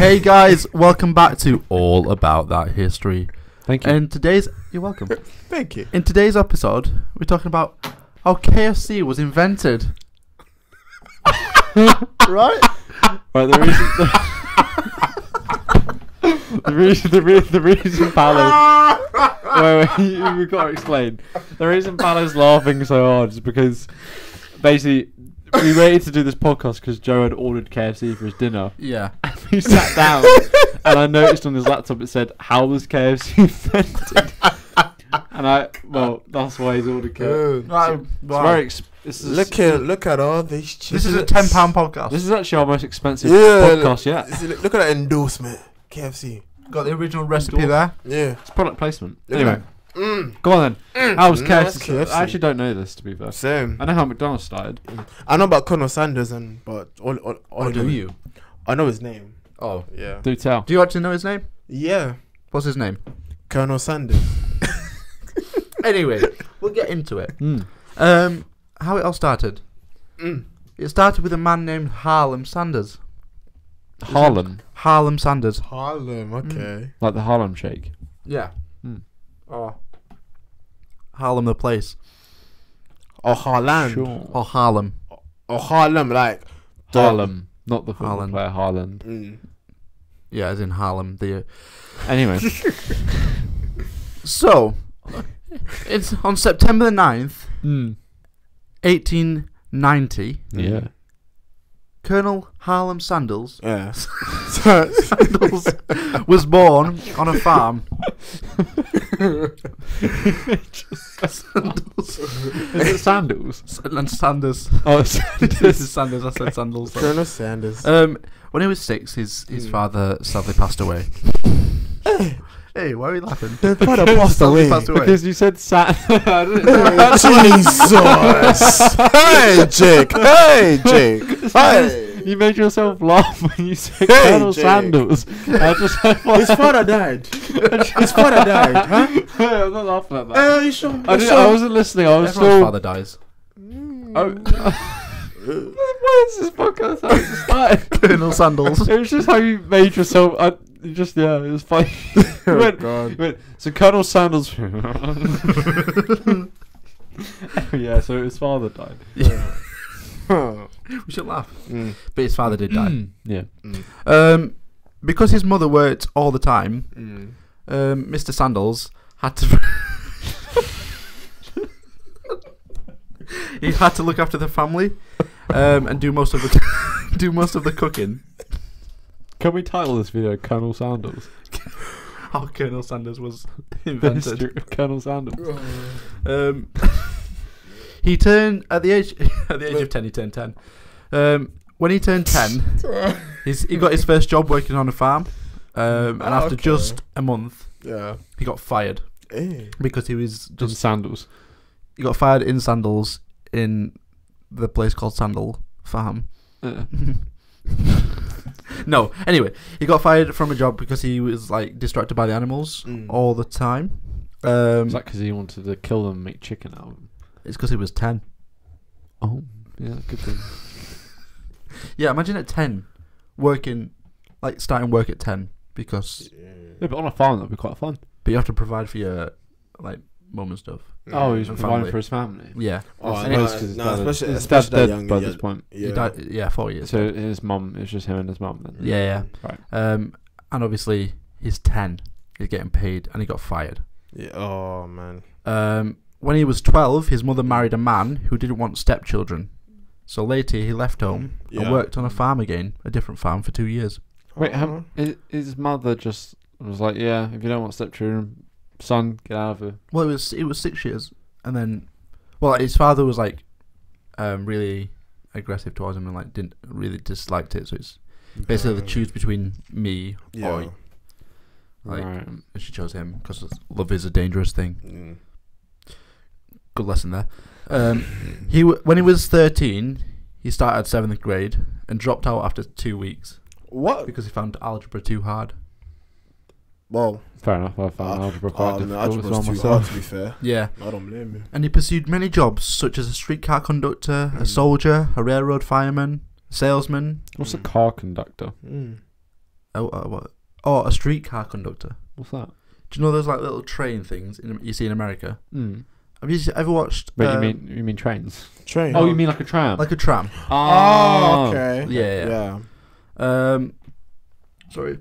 Hey guys, welcome back to All About That History. Thank you. And you're welcome. Thank you. In today's episode, we're talking about how KFC was invented. Right? Right, the reason Paolo's... wait, we've got to explain. The reason Paolo's laughing so hard is because basically we waited to do this podcast because Joe had ordered KFC for his dinner. Yeah. And we sat down and I noticed on his laptop it said, "How was KFC invented?" And that's why he's ordered KFC. Look at all these chips. This is a £10 podcast. This is actually our most expensive podcast yet. Look at that endorsement. KFC. Got the original recipe there. Yeah. It's product placement. Anyway. Go on then. How was KFC? I actually don't know this, to be fair. Same. I know how McDonald's started. I know about Colonel Sanders, but all Do you? I know his name. Oh. Yeah. Do tell. Do you actually know his name? Yeah. What's his name? Colonel Sanders. Anyway, we'll get into it. How it all started. It started with a man named Harlem Sanders. Harlem Sanders. Harlem, okay. Like the Harlem Shake. Yeah. Oh. Harlem the place. Or Haaland. Sure. Or Harlem. Or Harlem, like... Harlem. Not the football Haaland. player, Haaland. Yeah, as in Harlem. Anyway. So, it's on September the 9th, 1890. Yeah. Colonel Harlem Sanders Yeah. Sandals was born on a farm. Sandals. Is it Sandals? And Sanders. Oh, This is Sanders. I said Sandals. Colonel Sanders. When he was 6, his father sadly passed away. Hey, why are you laughing? His father passed away. Because you said Jesus! Hey, Jake! Hey, Jake! Hey! You made yourself laugh when you said Hey, Colonel Jake. Sandals. I just His father died. His father died, huh? I'm not laughing at that. You sure? I wasn't listening. I was Everyone's still... father dies. Why is this podcast how it started? Colonel Sandals. It was just how you made yourself... it was funny. God. So Colonel Sandals... yeah, so his father died. Yeah. We should laugh. But his father did die. Yeah. Because his mother worked all the time, Mr. Sandals had to... he had to look after the family and do most of the cooking. Can we title this video Colonel Sandals? How Colonel Sanders was The invented. history of Colonel Sandals. He turned at the age of 10. He turned 10. When he turned 10, he got his first job working on a farm. And after just a month, he got fired because he was In just sandals. He got fired in Sandals in the place called Sandal Farm. No, anyway, he got fired from a job because he was like distracted by the animals all the time. Is that because he wanted to kill them and make chicken out of them? It's because he was 10. Oh, yeah, good thing. Yeah, imagine at 10 starting work at 10 because Yeah, but on a farm that'd be quite fun. but you have to provide for your like mum and stuff. Oh, he's And providing family. for his family. Yeah. Oh, I no, suppose 'cause his dad especially his dad's that dead young. by this point. He Yeah. died 4 years. So his mum, it's just him and his mum then. Yeah. Right. And obviously he's 10. He's getting paid and he got fired. Yeah. Oh man. When he was 12, his mother married a man who didn't want stepchildren. So later he left home and worked on a farm again, a different farm for 2 years. Wait, his mother just was like, yeah, if you don't want stepchildren, son, get out of here. Well, it was 6 years, and then, his father was like, really aggressive towards him and like didn't really disliked it. So it's basically the choose between me or like, Right. and she chose him because love is a dangerous thing. Good lesson there. When he was 13, he started 7th grade and dropped out after 2 weeks. What? Because he found algebra too hard. Well, Fair enough. I found algebra quite difficult as algebra's well too myself. hard, to be fair. Yeah. I don't blame you. And he pursued many jobs, such as a streetcar conductor, a soldier, a railroad fireman, a salesman. What's a car conductor? a streetcar conductor. What's that? Do you know those like little train things you see in America? Have you ever watched? Wait, you mean trains? Train. Oh, you mean like a tram? Like a tram. Oh, okay. Yeah. Sorry.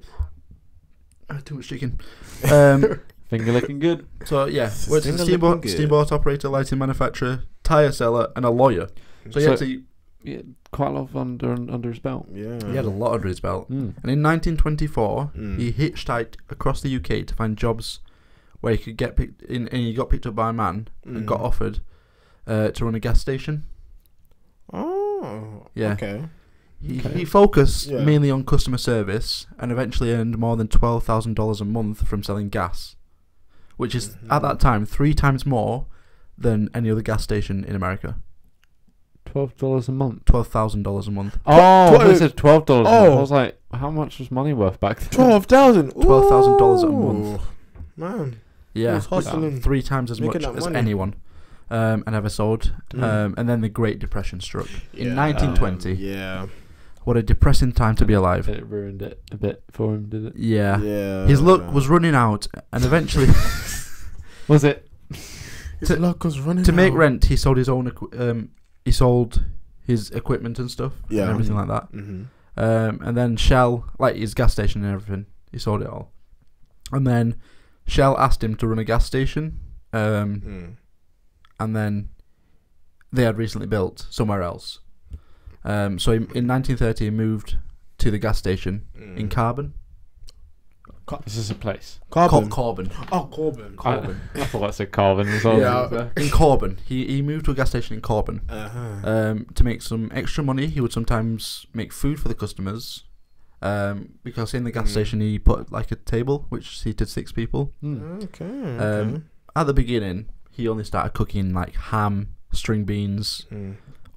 I had too much chicken. Finger looking good. So yeah, worked as a steamboat operator, lighting manufacturer, tyre seller, and a lawyer. So he actually quite a lot of under his belt. Yeah, he had a lot under his belt. And in 1924, he hitchhiked across the UK to find jobs where he could get picked in, and he got picked up by a man and got offered to run a gas station. Oh, yeah. Okay. He focused mainly on customer service and eventually earned more than $12,000 a month from selling gas, which is at that time 3 times more than any other gas station in America. $12 a month. $12,000 a month. Oh, I said $12 a month. I was like, how much was money worth back then? $12,000. $12,000 a month. Man. Yeah, 3 times as much as anyone ever sold. And then the Great Depression struck in 1920. Yeah. What a depressing time to be alive. It ruined it a bit for him, did it? Yeah. His luck was running out, and eventually... Was it? His luck was running out. To make rent, he sold his own... he sold his equipment and stuff. And everything like that. And then Shell, like his gas station and everything, he sold it all. And then Shell asked him to run a gas station. And then they had recently built somewhere else. So in 1930 he moved to the gas station in Carbon. Is this a place? Corbin. Oh, Corbin. I thought I said Carbon as well. Yeah, in Corbin. He moved to a gas station in Corbin to make some extra money. He would sometimes make food for the customers because in the gas station he put like a table which seated 6 people. Okay. At the beginning he only started cooking like ham, string beans,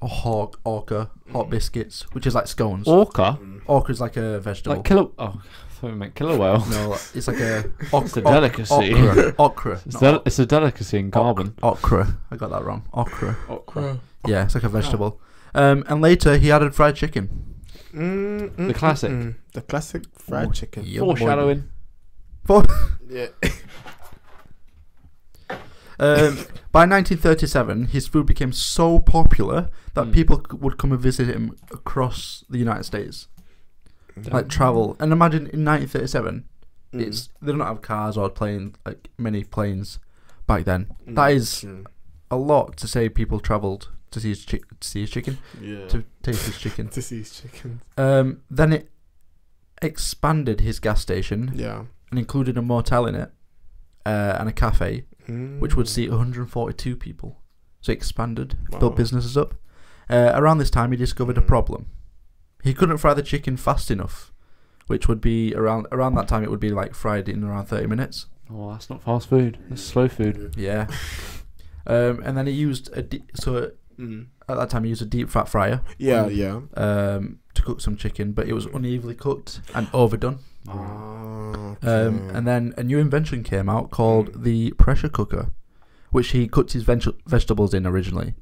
orca, hot biscuits, which is like scones. Orca? Orca is like a vegetable. Like killer... Oh, I thought you meant killer whale. No, it's like a... It's a delicacy. Okra. It's a delicacy in Carbon. Okra. I got that wrong. Okra. Yeah, it's like a vegetable. And later he added fried chicken. The classic. The classic fried chicken. Foreshadowing. Yeah. By 1937, his food became so popular that people would come and visit him across the United States, like travel. And imagine in 1937, they don't have cars or like many planes back then. That is a lot to say. People travelled to see his chicken, to taste his chicken, to see his chicken. Then it expanded his gas station, and included a motel in it, and a cafe. Which would seat 142 people. So he expanded, built businesses up. Around this time, he discovered a problem. He couldn't fry the chicken fast enough, which would be around that time. It would be like fried in around 30 minutes. Oh, that's not fast food. That's slow food. Yeah. And then he used at that time he used a deep fat fryer. To cook some chicken, but it was unevenly cooked and overdone. And then a new invention came out called the pressure cooker, which he cooked his vegetables in originally.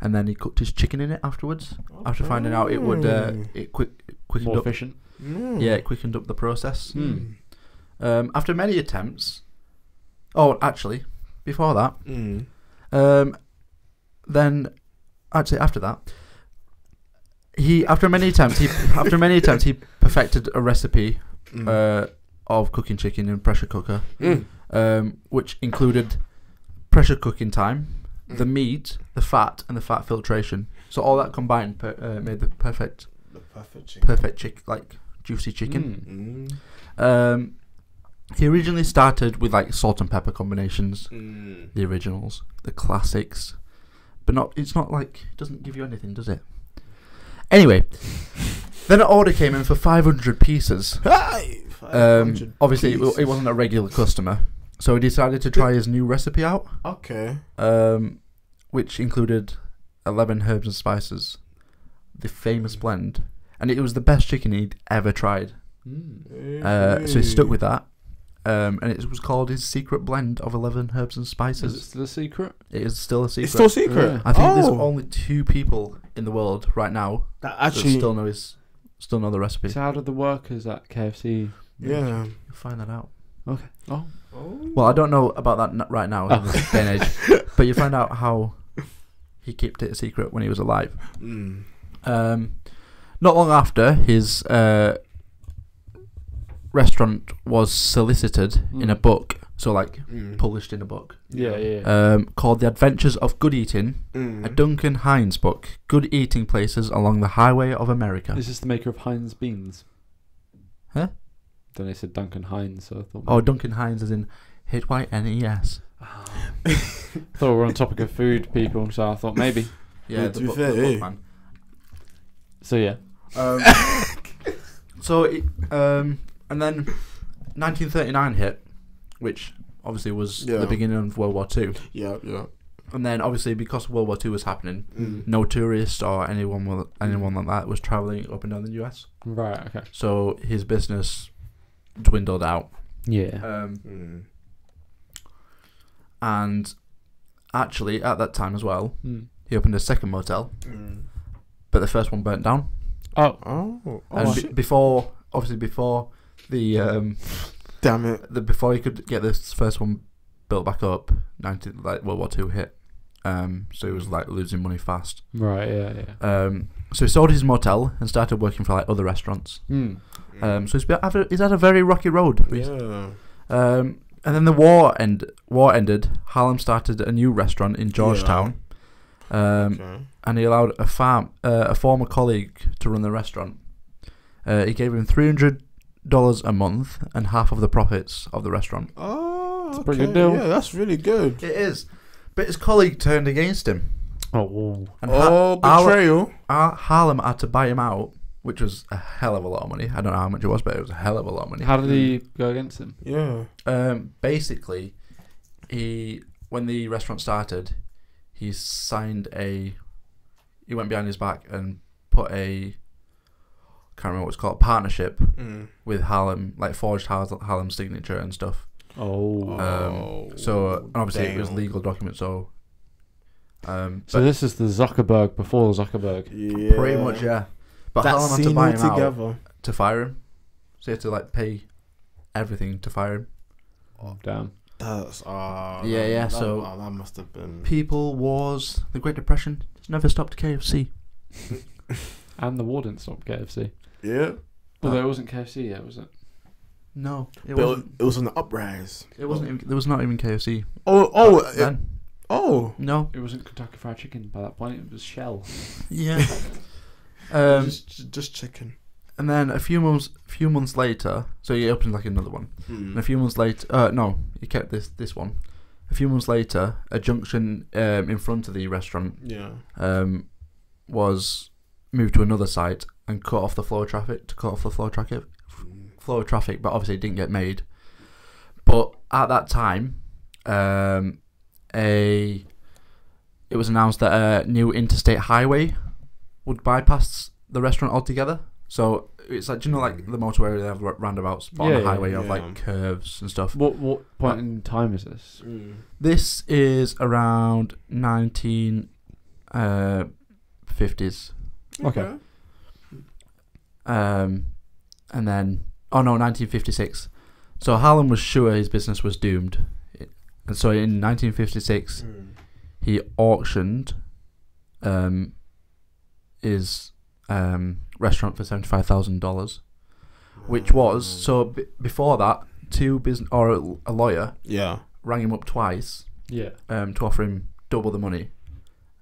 And then he cooked his chicken in it afterwards. After finding out it would quickened more up, efficient. Yeah, it quickened up the process. After many attempts. Oh, actually, before that, then actually after that. After many attempts, he perfected a recipe of cooking chicken in a pressure cooker, which included pressure cooking time, the meat, the fat, and the fat filtration. So all that combined made the perfect chicken, like juicy chicken. He originally started with like salt and pepper combinations, the originals, the classics, but it's not like it doesn't give you anything, does it? Anyway, then an order came in for 500 pieces. 500 obviously, it wasn't a regular customer, so he decided to try his new recipe out. Which included 11 herbs and spices, the famous blend, and it was the best chicken he'd ever tried. So he stuck with that, and it was called his secret blend of 11 herbs and spices. Is it still a secret? It is still a secret. It's still secret. I think there's only 2 people in the world right now that actually still know his Still know the recipe. So how did the workers at KFC? Yeah. You'll find that out. Okay. Oh. Well, I don't know about that right now in this day and age, but you find out how he kept it a secret when he was alive. Not long after, his restaurant was solicited in a book, so like published in a book. Yeah. Called The Adventures of Good Eating, a Duncan Hines book, Good Eating Places Along the Highway of America. Is this the maker of Heinz beans? Huh? Then they said Duncan Hines, so I thought. Oh, Duncan Hines as in H-Y-N-E-S. I thought we were on topic of food, people, so I thought maybe. Yeah, to be fair, the book, man. So yeah. And then 1939 hit, which obviously was the beginning of World War II. Yeah. And then obviously because World War II was happening, no tourists or anyone like that was travelling up and down the US. Right. Okay. So his business dwindled out. Yeah. And actually at that time as well, he opened a second motel, but the first one burnt down. And before the damn it, before he could get this first one built back up, World War II hit. So he was like losing money fast. Right. Yeah. So he sold his motel and started working for like other restaurants. So he's had a very rocky road. Yeah. And then the war ended. Harlem started a new restaurant in Georgetown. And he allowed a former colleague to run the restaurant. He gave him $300 a month and half of the profits of the restaurant. Oh, that's a pretty good deal. Yeah, that's really good. It is. But his colleague turned against him. Oh. And betrayal. Harlem had to buy him out, which was a hell of a lot of money. I don't know how much it was, but it was a hell of a lot of money. How did he go against him? Yeah. Basically, when the restaurant started, he went behind his back and put I can't remember what it's called, partnership with Harlem, like forged Harlem's signature and stuff. So obviously it was legal document. So this is the Zuckerberg before Zuckerberg. Yeah. Pretty much, yeah. But That Harlem had to buy him together. out to fire him. So he had to like pay everything to fire him. Oh, damn. That's So that must have been people, wars, the Great Depression. It's never stopped KFC. And the war didn't stop KFC. Yeah. Although it wasn't KFC yet, was it? No, it was on the uprise. It wasn't. Even, there was not even KFC. Then. No, it wasn't Kentucky Fried Chicken by that point. It was Shell. Yeah. Just chicken. And then a few months later, so he opened like another one. And a few months later, he kept this one. A few months later, a junction in front of the restaurant was moved to another site and cut off the flow of traffic but obviously it didn't get made. But at that time, it was announced that a new interstate highway would bypass the restaurant altogether. So it's like, do you know, like the motorway, they have roundabouts, but on the highway you have like curves and stuff. What point in time is this? This is around 1950s. Okay. And then 1956. So Harlem was sure his business was doomed, and so in 1956 he auctioned his restaurant for $75,000, which was before that a lawyer rang him up twice to offer him double the money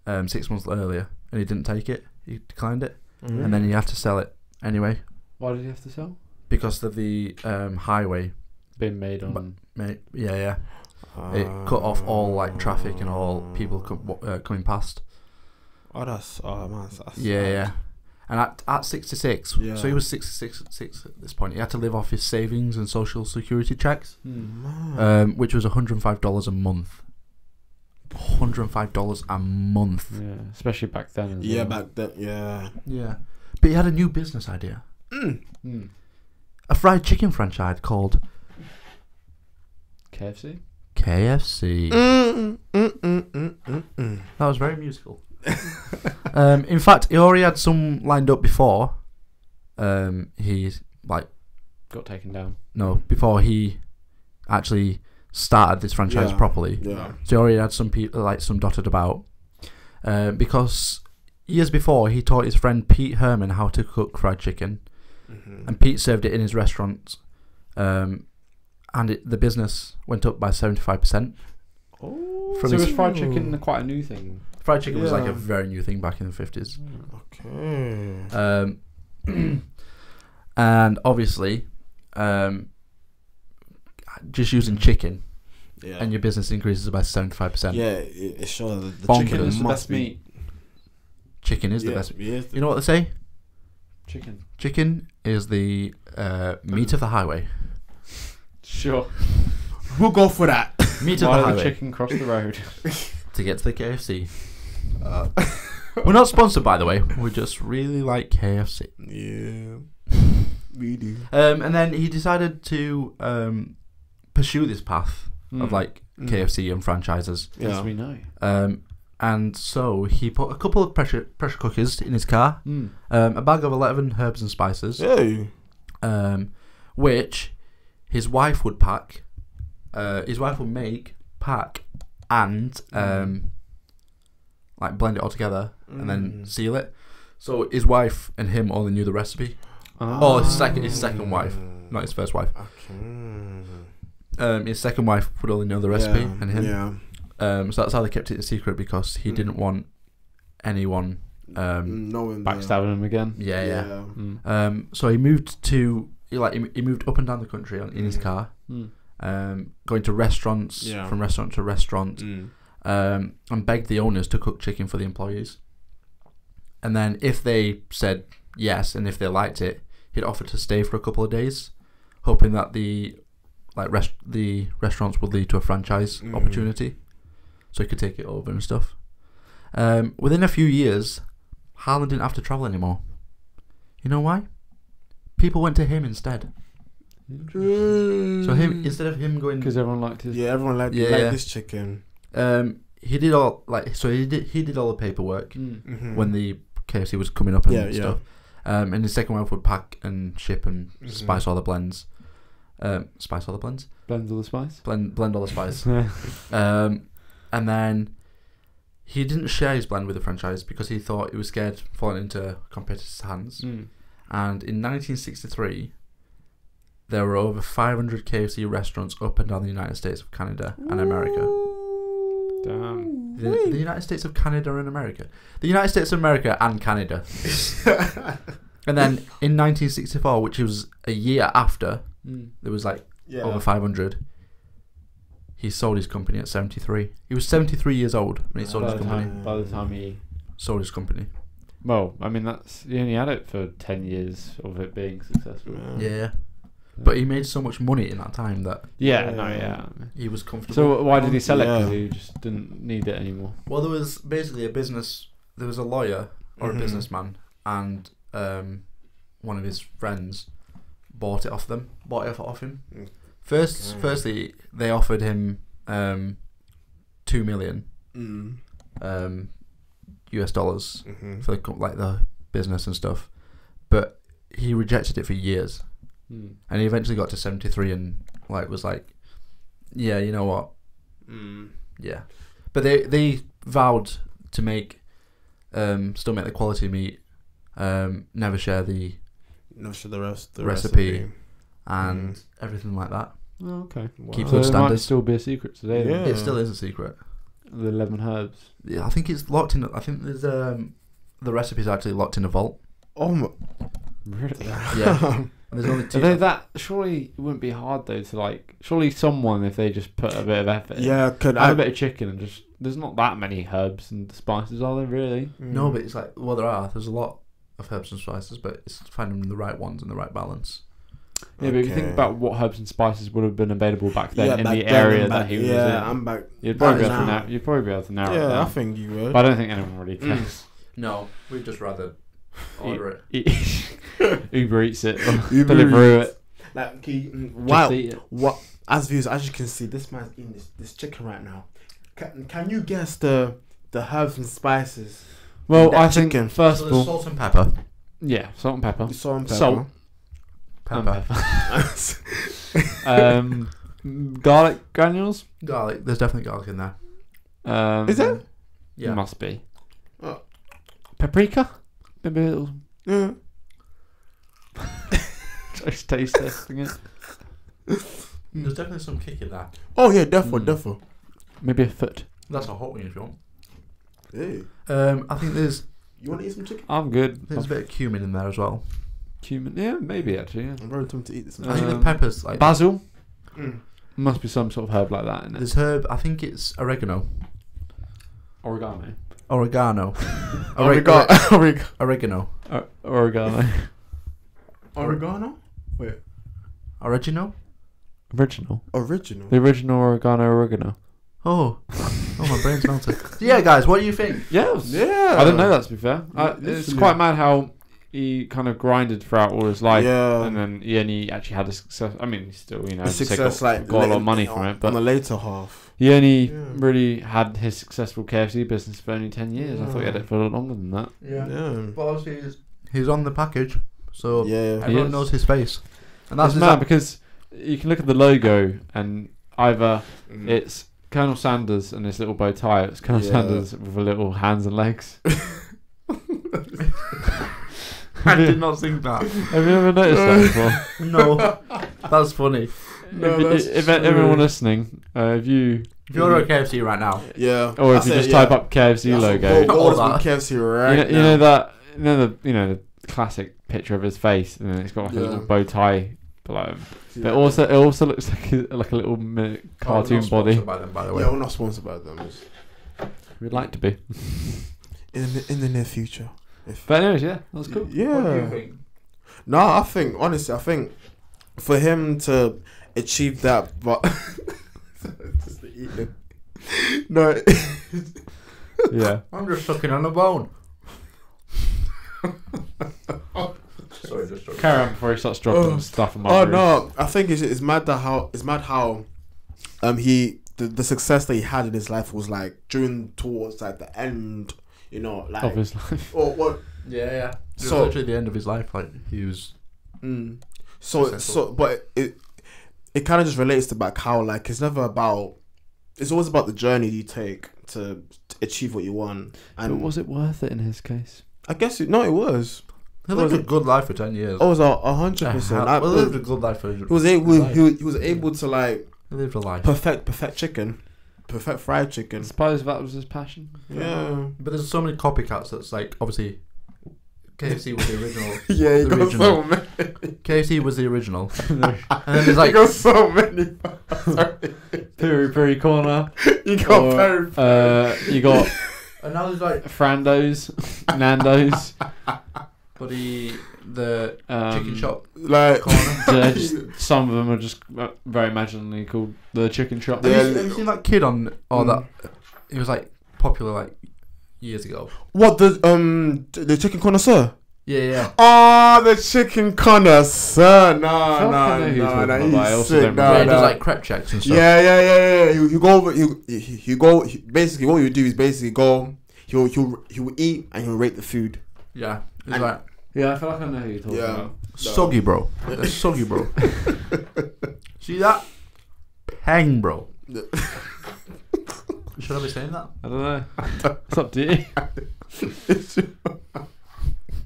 6 months earlier, and he didn't take it. He declined it, and then he had to sell it anyway. Why did he have to sell? Because of the highway being made on. It cut off all like traffic and all people coming past. That's yeah. And at 66, so he was 66 at this point. He had to live off his savings and social security checks, which was $105 a month. $105 a month. Yeah, especially back then. Back then. Yeah. But he had a new business idea. A fried chicken franchise called KFC. That was very musical. In fact, he already had some lined up before, he like got taken down. No, before he actually started this franchise properly. Yeah. So he already had some people like some dotted about, because years before he taught his friend Pete Herman how to cook fried chicken, and Pete served it in his restaurant, and the business went up by 75%. Oh, so was fried chicken quite a new thing? Fried chicken was like a very new thing back in the 50s. Okay. And obviously, just using chicken, and your business increases by 75%. Yeah, it shows that the Bonkers. chicken Is the must best be. meat. Chicken is the best. You You know what they say? Chicken. Chicken is the meat of the highway. Sure. We'll go for that. Meat of Why the did highway. the chicken cross the road? To get to the KFC. We're not sponsored, by the way. We just really like KFC. Yeah. We do. And then he decided to pursue this path of like KFC and franchises. As we know. And so he put a couple of pressure cookers in his car, a bag of 11 herbs and spices, which his wife would pack. His wife would make, pack, and like blend it all together and then seal it. So his wife and him only knew the recipe. Oh, his second wife, not his first wife. His second wife would only know the recipe, and him. Yeah. So that's how they kept it a secret, because he didn't want anyone knowing backstabbing him again. Yeah. So he moved he moved up and down the country in his car, going to restaurants, from restaurant to restaurant, and begged the owners to cook chicken for the employees. And then if they said yes, and if they liked it, he'd offer to stay for a couple of days, hoping that the restaurants would lead to a franchise opportunity, so he could take it over and stuff. Within a few years, Harlan didn't have to travel anymore. You know why? People went to him instead. So him, instead of him going, because everyone liked his. Yeah, everyone liked this chicken. He did all he did all the paperwork when the KFC was coming up and stuff. And his second wife would pack and ship and spice all the blends. Spice all the blends. Blend all the spice. Blend all the spice. And then he didn't share his blend with the franchise because he thought he was scared falling into competitors' hands. And in 1963, there were over 500 KFC restaurants up and down the United States of Canada and America. Damn. The United States of Canada and America. The United States of America and Canada. And then in 1964, which was a year after, there was over 500. He sold his company at 73. He was 73 years old when he sold his company. By the time he sold his company. Well, I mean, he only had it for 10 years of it being successful. Yeah. But he made so much money in that time that he was comfortable. So why did he sell it? Because he just didn't need it anymore. Well, there was basically there was a lawyer or a businessman, and one of his friends bought it off him. Firstly, they offered him $2 million US dollars for the business and stuff, but he rejected it for years. And he eventually got to 73 and was like, yeah, you know what? Yeah. But they vowed to still make the quality meat, never share the recipe and everything like that. Oh, okay. Wow. Keep so those it standards. Might still be a secret today. Yeah. It still is a secret. The 11 herbs. Yeah, I think it's locked in. I think there's the recipe's actually locked in a vault. Oh my. Really? Yeah. There's only two. That surely it wouldn't be hard though to surely someone, if they just put a bit of effort in, could add a bit of chicken and just there's not that many herbs and spices, are there really? No, but it's there's a lot of herbs and spices, but it's finding the right ones and the right balance. Yeah, but if you think about what herbs and spices would have been available back then in the area that he was in, I'm back. You'd probably be able to narrow it down. Yeah, I think you would. But I don't think anyone really cares. No, we'd just rather order it. Uber Eats it, deliver it. Wow! What? As viewers, as you can see, this man's eating this chicken right now. Can you guess the herbs and spices? Well, I think first of all, salt and pepper. Yeah, salt and pepper. Salt and pepper. Salt. Pepper. Garlic granules. Garlic. There's definitely garlic in there. Is there? Yeah. Must be. Oh. Paprika. Maybe a little. Yeah. Just taste testing it. There's definitely some kick in that. Oh yeah, defo. Maybe a foot. That's a hot wing if you want. Hey. I think there's. You want to eat some chicken? I'm good. There's a bit of cumin in there as well. Cumin, yeah, maybe actually. Yeah. I'm very tempted to eat this. I think the peppers like basil. Mm. Must be some sort of herb like that in it. There's herb. I think it's oregano. Oregano. Oregano. Oregano. Oregano. Oregano? Wait. Oregano? Original. Original. The original oregano. Oh, my brain's melted. So yeah, guys, what do you think? Yes. Yeah. I didn't know that, to be fair. It's Literally. quite mad how he kind of grinded throughout all his life. Yeah. And then he only actually had a success. I mean, he still, you know, The success, got a lot of money from it. But on the later half. he only really had his successful KFC business for only 10 years. I thought he had Yeah. it for a lot longer than that. Yeah. But obviously he's on the package, so Yeah. everyone knows his face. And that's That's mad because you can look at the logo and either it's Colonel Sanders and his little bow tie. It's Colonel Sanders with a little hands and legs. I did not think that. Have you ever noticed that before? No, that's funny. No, if everyone listening, if you If you're at KFC right now, Yeah. or if you just type up KFC logo, All that. KFC right you know that the classic picture of his face, and then it's got like a little bow tie below him. But it also looks like a little cartoon body. By them, by the way. Yeah, we're not sponsored by them. We'd like to be. In the near future. But anyways, yeah, that was cool. Yeah. What do you think? No, I think for him to achieve that, but just the eating. No. Yeah. I'm just sucking on a bone. Sorry, just joking. Carry on before he starts dropping stuff in my room. No, I think it's mad that how the success that he had in his life was like towards like the end, you know, like of his life. or what? Yeah. It was So literally the end of his life. Like he was. But it kind of just relates to back how like it's never about. It's always about the journey you take to achieve what you want. And But was it worth it in his case? I guess it was. He lived a good life for 10 years. I was 100%. He lived a good life for. He was able to like He lived a life. perfect chicken, perfect fried chicken. I suppose that was his passion. Yeah. But there's so many copycats that's like obviously KFC was the original. Yeah, he The got original. so many. KFC was the original. And then there's like He got so many. Piri corner. You got You got and now there's like Frando's, Nando's. but the chicken shop like corner. Some of them are just very imaginally called the chicken shop. Have you seen that kid on that? It was like popular like years ago. what the chicken connoisseur? Yeah. Oh, the chicken connoisseur. I also He's sick. don't Yeah, remember. he does like crepe checks and stuff. Yeah. You go over. You go. Basically, what you do is basically go. He'll eat and he'll rate the food. Yeah. It's And- like Yeah, I feel like I know who you're talking about. soggy, bro. That's soggy, bro. See that? Peng, bro. Should I be saying that? I don't know. It's up to you.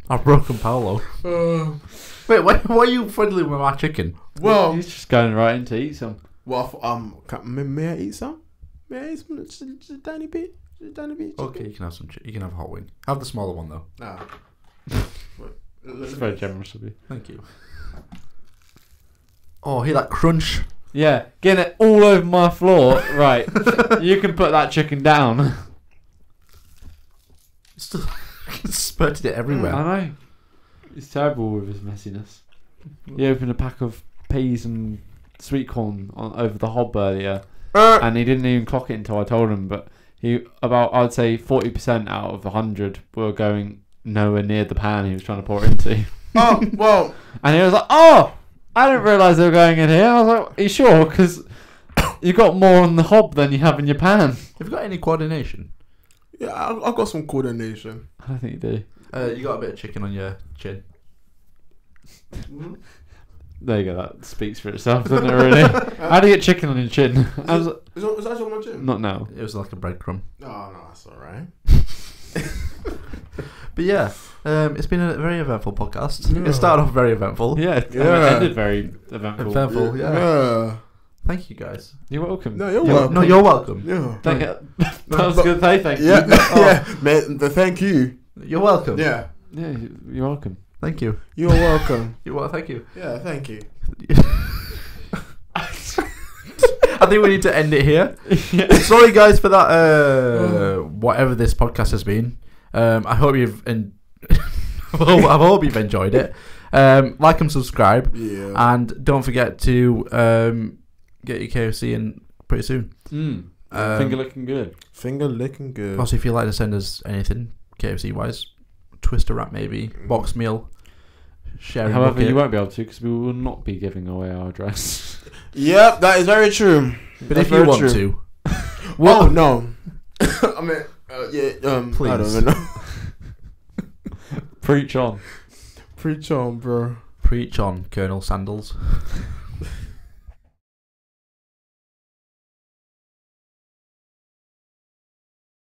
I've broken Paolo. Wait, why are you friendly with my chicken? Well, He's just going right in to eat some. may I eat some? May I eat some? Just a tiny bit. Chicken? Okay, you can have some. You can have a hot wing. Have the smaller one though. Nah. It's very generous of you. Thank you. Oh, hear that crunch? Yeah, getting it all over my floor. Right, you can put that chicken down. Still spurted it everywhere. I know. It's terrible with his messiness. He opened a pack of peas and sweet corn over the hob earlier, and he didn't even clock it until I told him. But I'd say 40% out of 100 were going nowhere near the pan he was trying to pour it into. Oh, well. And he was like, "Oh, I didn't realise they were going in here." I was like, "Are you sure? Because you got more on the hob than you have in your pan." Have you got any coordination? Yeah, I've got some coordination. I don't think you do. You got a bit of chicken on your chin. There you go. That speaks for itself, doesn't it? Really? How do you get chicken on your chin? Is that on my chin? Not now. It was like a breadcrumb. Oh no, that's all right. But yeah, it's been a very eventful podcast. It started off very eventful. Yeah, and it ended very eventful. Eventful, yeah. Thank you guys. You're welcome. No, you're welcome. No, you're welcome. Yeah. Thank you. That was good. Thank you. Yeah, yeah. Man, thank you. You're welcome. Yeah. Yeah, you're welcome. Thank you. You're welcome. Thank you. Yeah, thank you. I think we need to end it here. Yeah. Sorry, guys, for that. Whatever this podcast has been. I hope you've I hope you've enjoyed it. Like and subscribe. Yeah. And don't forget to get your KFC in pretty soon. Finger licking good. Finger licking good. Also, if you'd like to send us anything KFC wise, Twister wrap maybe, box meal, sharing. However, bucket. you won't be able to because we will not be giving away our address. Yep, that is very true. But if you want to, well, no. I mean, please. I don't even know. Preach on. Preach on, bro. Preach on, Colonel Sandals.